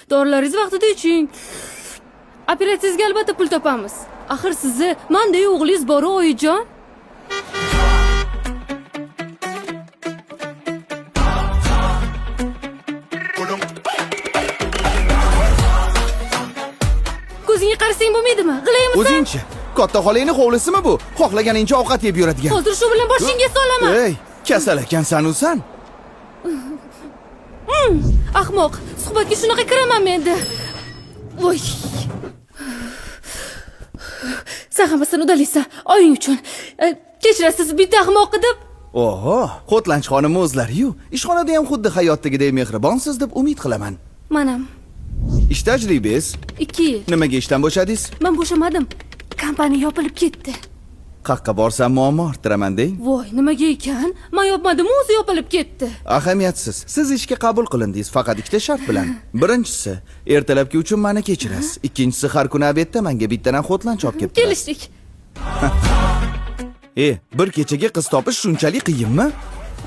Dorilaringizni vaqtida iching. Operatsiyangizga albatta pul topamiz. Axir sizni manda o'g'lingiz bor, oyijon. Ko'zingga qarasang bo'lmaydimi? G'ilaymisan? O'zingchi, katta xolangning hovlisimi bu? Xohlaganingcha ovqat yeb yuradigan. Hozir shu bilan boshingga solaman. Ey, kasal ekansan o'san. Ahmoq, suhbatga shunaqa kiraman menda. Voy. Sen hammasini udalaysan, oying uchun. Kechirasiz, bitta ahmoq deb. Oho, Xotlanch xonim o'zlari-yu. Ishxonada ham xuddi hayotdagidek mehribonsiz deb umid qilaman. Manam. Ish tajribingiz? 2 yil. Nimaga ishdan bo'shadingiz? Men bo'shamadim. Kompaniya yopilib ketdi. Qaqqa borsam muammo orttiraman deng. Voy, nimaga ekan? Men yopmadim, o'zi yopilib ketdi. Ahamiyatsiz. Siz ishga qabul qilindingiz faqat ikkita shart bilan. Birinchisi, ertalabki uchun meni kechirasiz. Ikkinchisi, har kuni obedda menga bittadan Xotlanch olib kelib turasiz. Kelishdik. Bir kechaga qiz topish shunchalik qiyinmi?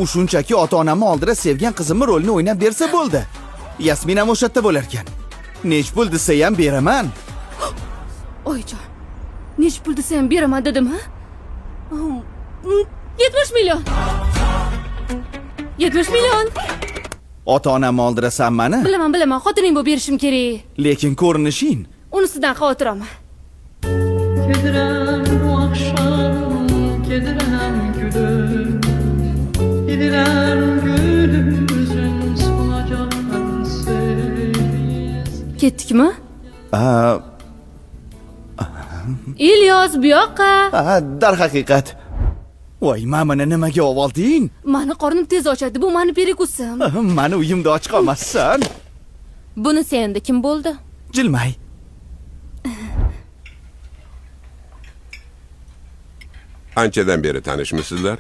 U shunchaki ota-onamni oldida sevgan qizimni rolini o'ynab bersa bo'ldi. Yasmin ham o'sha yerda bo'lar ekan. Nech pul desa ham beraman. Oyjon. Nech pul desa ham beraman dedim-ha? 70 million. 70 million. Ota-onamni oldirasan meni? Bilaman, xotining bo'lib berishim kerak. Lekin ko'rinishing. Unisidan xavotirman. Kedirem bu akşam, kedirem gülüm, gidirem gülüm, üzün solacak sensiz. Ketdikmi? İlyos, bu yoqqa. Darhaqiqat. Voy, mana nimaga ovolding? Mani qornim tez ochadi. Bu mani perekusim. Mani uyimda och qolmassan. Buni senda kim bo'ldi? Jilmay. Anchadan beri tanishmisizlar?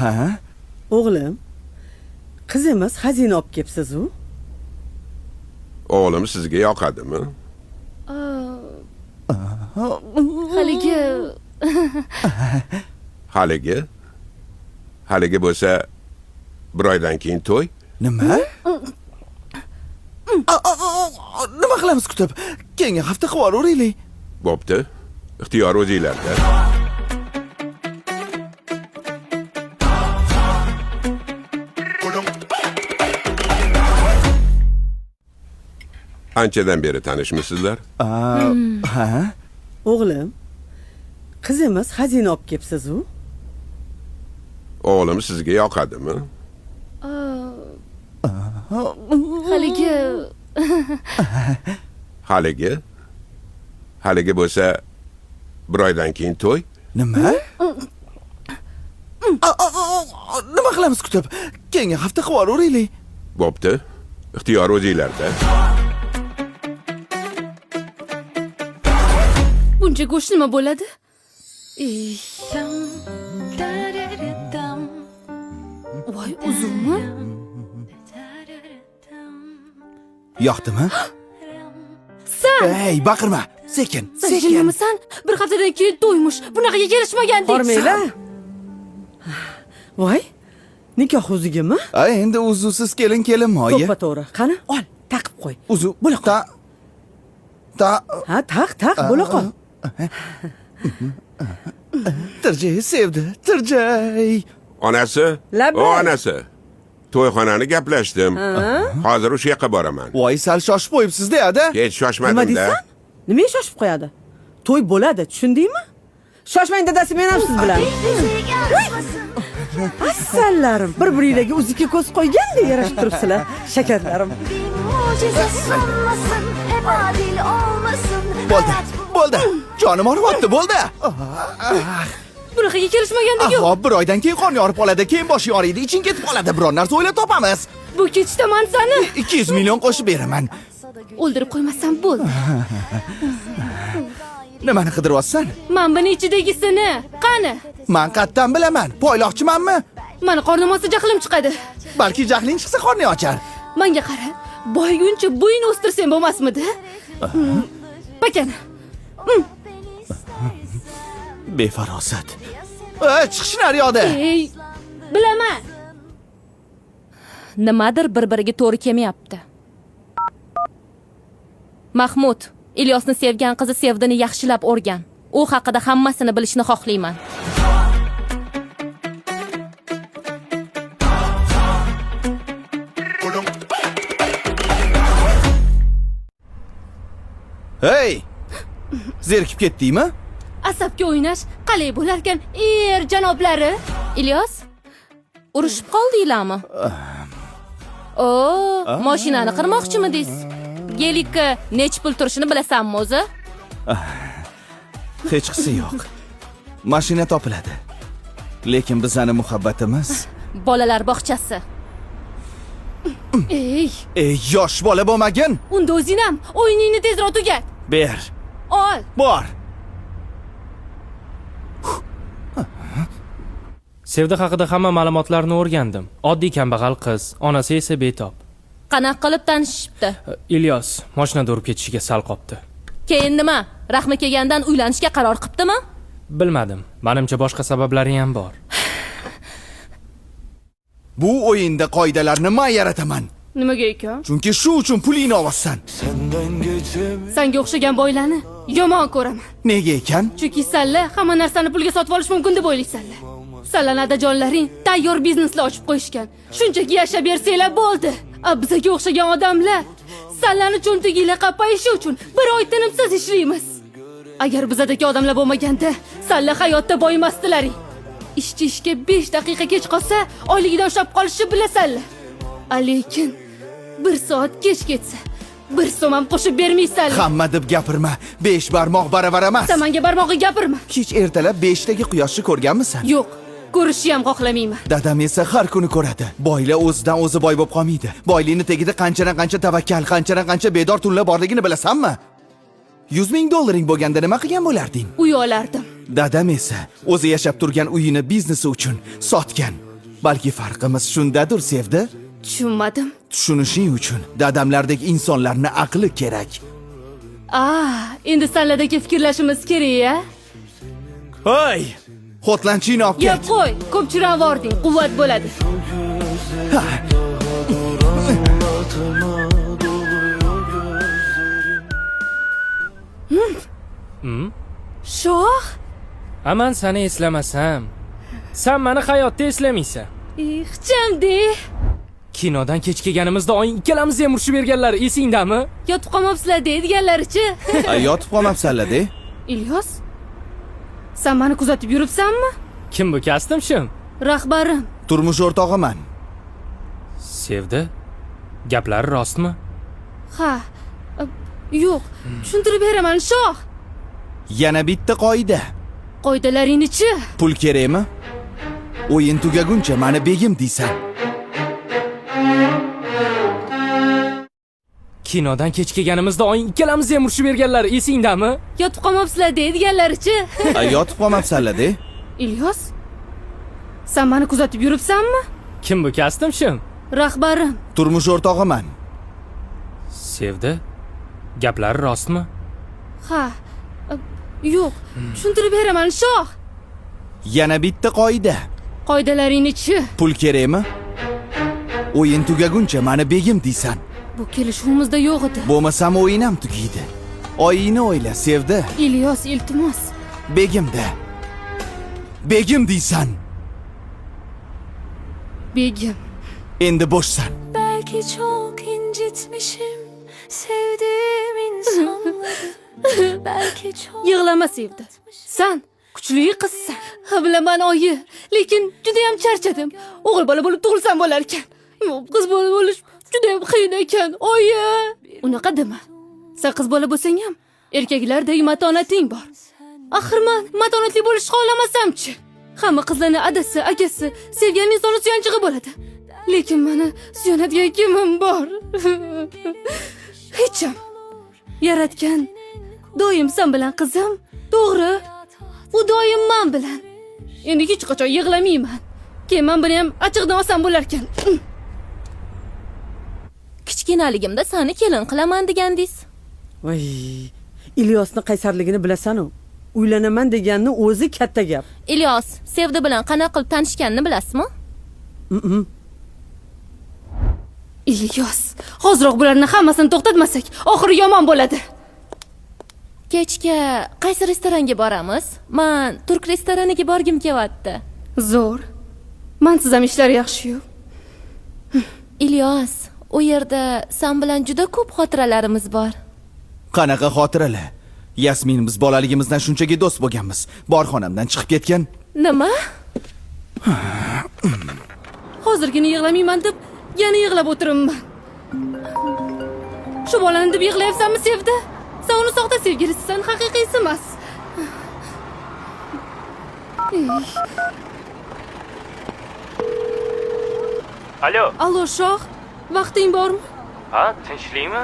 Ha? O'g'lim, qizimiz xazina olib kelibsiz-u? O'g'lim sizga yoqadimi? Haligi bo'lsa, bir oydan keyin to'y. Nima? Nima qilamiz kutib? Keyingi hafta qilib yuboraylik. Bo'pti. Ixtiyor o'zingizlarda. Anchadan beri tanishmisizlar? Ha? O'g'lim, qizimiz xazina olib kelibsiz-u? O'g'lim sizga yoqadimi? Haligi bo'lsa, bir oydan keyin to'y. Nima? Nima qilamiz kutib? Keyingi hafta qilib yuboraylik. Bo'pti. Ixtiyor o'zingizlarda. Buncha go'sht nima bo'ladi? Voy, uzunmi? Yoqdimi? Sen! Ey, baqirma. Sekin. Sen jinnimisan? Bir haftadan keyin to'ymush. Bunaqaga kelishmagandik. Hormanglar. Voy, nikoh uzugimi? Endi uzuvsiz kelin moyi. To'ppa-to'g'ri. Qani, ol, taqib qo'y. Uzuv. Bo'la qol. Ha, taq, bo'la qol. Tirjay sevdi. Tirjay. Onasi? Labbay. O, onasi. To'yxonani gaplashdim. Hozir o'sha yoqqa boraman. Voy, sal shoshib qo'yibsiz-da, ada. Hech Nima shoshmadim-da. deysan? Nimaga shoshib qo'yadi? To'y bo'ladi, tushundingmi? Shoshmang dadasi, men ham siz bilan. Assallarim, bir-biringizga uzukka ko'z qo'ygandek yarashib turibsizlar, shakarlarim. Bo'ldi. Jonim og'riyapti, bo'ldi. Bunaqaga kelishmagandik yo'q. Hop, bir oydan keyin qon yorib qoladi, keyin bosh yoriydi, iching ketib qoladi. Biror narsa o'ylab topamiz. Bu ketishda men seni 200 million qo'shib beraman. o'ldirib qo'ymasam bo'ldi. Nimani qidiryapsan? Men buni ichidagisini. Qani? Men qayerdan bilaman? Poyloqchimanmi? Mani qornim olsa jahlim chiqadi. Balki jahling chiqsa qorning ochar. Menga qara. Boyguncha bo'yni o'stirsam bo'lmasmidi? Bakana. Befarosat. Chiqish naryoqda. Ey, bilaman. Nimadir bir-biriga to'g'ri kelmayapti. Mahmud, Ilyosni sevgan qizi Sevdini yaxshilab o'rgan. U haqida hammasini bilishni xohlayman. Hey! Zerikib ketdingmi? Asabga o'ynash qalay bo'larkan, janoblari? Ilyos, urushib qoldinglarmi? Mashinani qirmoqchimidingiz? Gelikka nech pul turishini bilasanmi o'zi? Hech qisi yo'q. Mashina topiladi. Lekin bizning muhabbatimiz Bolalar bog'chasi. Ey, yosh bola bo'lmagin. unda o'zing ham o'yiningni tezroq tugat. Ber. Ol. Bor. Sevda haqida hamma ma'lumotlarni o'rgandim. Oddiy kambag'al qiz, onasi esa betob. Qanaqa qilib tanishibdi? Ilyos mashinada urib ketishiga sal qopdi. Keyin nima? Rahmi kelgandan uylanishga qaror qilibdimi? Bilmadim. Menimcha boshqa sabablari ham bor. Bu o'yinda qoidalarni men yarataman. Nimaga ekan? Chunki shu uchun pulingni olassan. Senga o'xshagan boylarni yomon ko'raman. Nega ekan? Chunki senlar hamma narsani pulga sotib olish mumkin deb o'ylaysanlar. Sanlar adajonlaring tayyor biznesni ochib qo'yishgan. Shunchaki yashab bersanglar bo'ldi. Bizga o'xshagan odamlar senlarni cho'ntaginglar qapayishi uchun bir oy tinimsiz ishlaymiz. Agar bizadagi odamlar bo'lmaganda, senlar hayotda boyimasdilaring. Ishchi ishga 5 daqiqa kech qolsa, oyligidan ushlab qolishni bilasanlar. Lekin 1 soat kech ketsa, 1 so'm ham qo'shib bermaysanlar. Hamma deb gapirma. 5 barmoq baravar emas. Sen menga barmog'i gapirma. Kech ertalab 5 dagi quyoshni ko'rganmisan? Yo'q, ko'rishni ham xohlamayman. Dadam esa har kuni ko'radi. Boylar o'zidan o'zi boy bo'lib qolmaydi. Boylikni tagida qancha tavakkal, qancha bedor tunlar borligini bilasanmi? 100 ming dollaring bo'lganda nima qilgan bo'larding? Uy olardim. Dadam esa o'zi yashab turgan uyini biznesi uchun sotgan. Balki farqimiz shundadir, Sevda? Tushunmadim. Tushunishing uchun dadamlardek insonlarni aqli kerak. Endi senlardagi fikrlashimiz kerak-a? Hoy! Xotlanchini olib Ya ket. qo'y, ko'pchiroq vording, quvvat bo'ladi. Shoh? Aman seni eslamasam, sen meni hayotda eslamaysan. Ixchamde. Kinodan kech kelganimizda oying ikkalamizni ham urishib berganlar esingdami? Yotib qolmabsizlar deydiganlarichi? Yotib qolmabsanlar-de. Ilyos, sen meni kuzatib yuribsanmi? Kim bu kastimshim? Rahbarim. Turmush o'rtog'iman. Sevda, gaplari rostmi? Ha. Yo'q, tushuntirib beraman, shoh. Yana bitta qoida. Qoidalaringni-chi? Pul kerakmi? O'yin tugaguncha meni begim deysan. Kinodan kech kelganimizda oying ikkalamizni ham urishib berganlar esingdami? Yotib qolmabsizlar deydiganlarichi? Yotib qolmabsanlar-de. Ilyos, sen meni kuzatib yuribsanmi? Kim bu kastimshim? Rahbarim. Turmush o'rtog'iman. Sevda, gaplari rostmi? Ha. Yo'q, tushuntirib beraman, shoh. Yana bitta qoida. Qoidalaringni-chi? Pul kerakmi? O'yin tugaguncha meni begim deysan. Bu kelishuvimizda yo'q edi. Bo'lmasam o'yin ham tugaydi. Oyingni o'yla, Sevda. Ilyos, iltimos. Begimda. Begim deysan. Begim. Endi bo'shsan. Belki çok incitmişim sevdiğim insanları. Belki çok Yig'lama Sevda. Sen kuchli qizsan. Bilaman oyi, lekin juda ham charchadim. O'g'il bola bo'lib tug'ilsam bo'lar ekan. Qiz bola bo'lish juda ham qiyin ekan, oyi. Unaqa dema. Sen qiz bola bo'lsang ham erkaklardek matonating bor. Axir men matonatli bo'lishni xohlamasam-chi? Hamma qizlarning adasi, akasi, sevgan insoni suyanchig'i bo'ladi. Lekin meni suyanadigan kimim bor? Hech ham. Yaratgan doim sen bilan qizim, to'g'ri? U doim men bilan. Endi hech qachon yig'lamayman. Keyin men buni ham ochiqdan olsam bo'lar ekan. Kichkinaligimda seni kelin qilaman degandingiz. Voy, Ilyosning qaysarligini bilasan-ku. Uylanaman deganni o'zi katta gap. Ilyos, Sevda bilan qanaqa qilib tanishganini bilasizmi? Ilyos, hoziroq bularni hammasini to'xtatmasak, oxiri yomon bo'ladi. Kechga qaysi restoranga boramiz? Men turk restoraniga borgim kelyapti. Zo'r. Mensiz ham ishlar yaxshi-yu. Ilyos, u yerda sen bilan juda ko'p xotiralarimiz bor. Qanaqa xotiralar? Yasmin, biz bolaligimizdan shunchaki do'st bo'lganmiz. Bor xonamdan chiqib ketgan. Nima? Hozirgina yig'lamayman deb yana yig'lab o'tiribman. Shu bolani deb yig'layapsanmi, Sevda? Sen uni soxta sevgilisisan, haqiqiysi emas. Alo. Allo, Shoh, vaqting bormi? Ha, tinchlikmi?